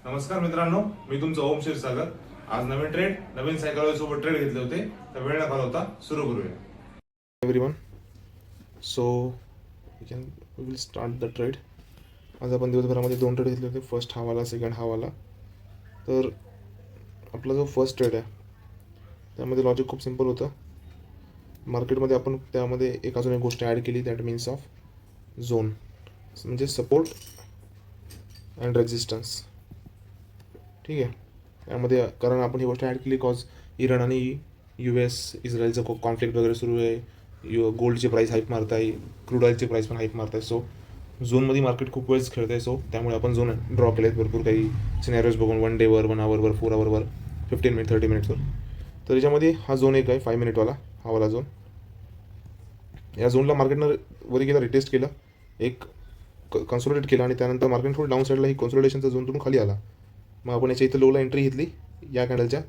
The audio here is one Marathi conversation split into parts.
नमस्कार मित्रांनो, मी तुमचं ओम क्षीरसागर. आज नवीन सायकल सोबत ट्रेड घेतले होते, तर वेळ न घालवता सुरू करूया. Everyone, so we will start the trade. आज आपण दिवसभरामध्ये 2 ट्रेड घेतले होते, फर्स्ट हा वाला, सेकंड हा वाला. तर आपला जो फर्स्ट ट्रेड आहे त्यामध्ये लॉजिक खूप सिंपल होतं. मार्केटमध्ये आपण त्यामध्ये अजून एक गोष्ट ॲड केली, दॅट मीन्स ऑफ झोन, म्हणजे सपोर्ट अँड रेजिस्टन्स. ठीक आहे, त्यामध्ये कारण आपण ही गोष्ट ॲड केली कॉज इराण आणि इस्रायलचं कॉन्फ्लिक्ट वगैरे सुरू आहे. गोल्डची प्राईस हाईक मारत आहे, क्रूड ऑइलची प्राईस पण हाईक मारत आहे. सो झोनमध्ये मार्केट खूप वेळेस खेळत आहे. सो त्यामुळे आपण झोन ड्रॉ केले आहेत भरपूर काही सिनॅरिओज बघून, 1 डेवर, 1 आवरवर, 4 आवरवर, 15 मिनिट, 30 मिनिट्सवर. तर याच्यामध्ये हा झोन एक आहे 5 मिनिटवाला, हा वाला झोन. या झोनला मार्केटनं वरी गेला, रिटेस्ट केलं, एक कन्सोलिडेट केला आणि त्यानंतर मार्केट थोडं डाऊन साईडला ही कन्सोलिडेशनचा झोन खाली आला. मग आपण याच्या इथं लोला एंट्री घेतली, या कॅन्डलच्या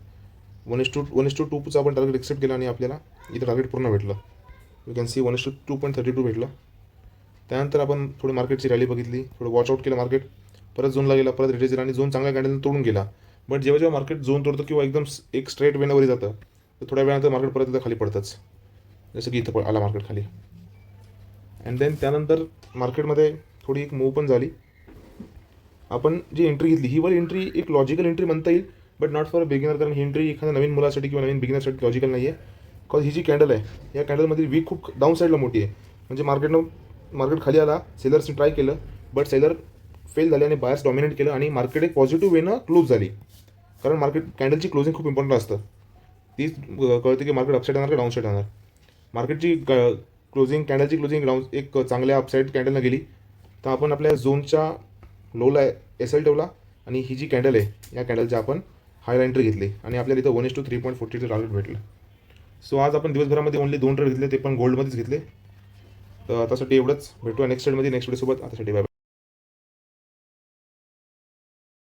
1:2चा आपण टार्गेट एक्सेप्ट केला आणि आपल्याला इथं टार्गेट पूर्ण भेटलं. यू कॅन सी 1:2.32 भेटलं. त्यानंतर आपण थोडी मार्केटची रॅली बघितली, थोडं वॉचआउट केलं मार्केट, परत झोनला गेला, परत रिटेस्ट दिला आणि झोन चांगल्या कॅन्डलनं तोडून गेला. बट जेव्हा मार्केट झोन तोडतं किंवा एकदम एक स्ट्रेट वेनवरी जातं, तर थोड्या वेळानंतर मार्केट परत इथं खाली पडतंच, जसं की इथं आला मार्केट खाली. अँड देन त्यानंतर मार्केटमध्ये थोडी एक मूव पण झाली. आपण जी एंट्री घेतली, ही वाली एंट्री एक लॉजिकल एंट्री म्हणता येईल, but not for a beginner. कारण ही एंट्री एखाद्या नवीन मुलासाठी किंवा नवीन बिगिनरसाठी लॉजिकल नाही आहे. बिकॉज ही जी कॅन्डल आहे, या कॅन्डलमध्ये वीक खूप डाऊन साईडला मोठी आहे. म्हणजे मार्केट खाली आला, सेलर्सने ट्राय केलं, बट सेलर फेल झाले आणि बायर्स डॉमिनेट केलं आणि मार्केट एक पॉझिटिव्ह वेनं क्लोज झाली. कारण मार्केट कॅन्डलची क्लोजिंग खूप इम्पॉर्टंट असतं. तीच कळते की मार्केट अपसाईड येणार का डाऊन साईड येणार. मार्केटची कॅन्डलची क्लोजिंग डाऊन एक चांगल्या अपसाईड कॅन्डलनं गेली, तर आपण आपल्या झोनच्या लोला SL ठेवला आणि ही जी कॅन्डल आहे, या कॅन्डलच्या आपण हायर एंट्री घेतली आणि आपल्याला इथं 1:3.40 टार्गेट भेटलं. सो आज आपण दिवसभरामध्ये ओनली 2 ट्रेड घेतले, ते पण गोल्डमध्येच घेतले. तर आतासाठी एवढंच. भेटूया नेक्स्ट ट्रेडमध्ये, नेक्स्ट व्हिडिओसोबत. आतासाठी बाय बाय.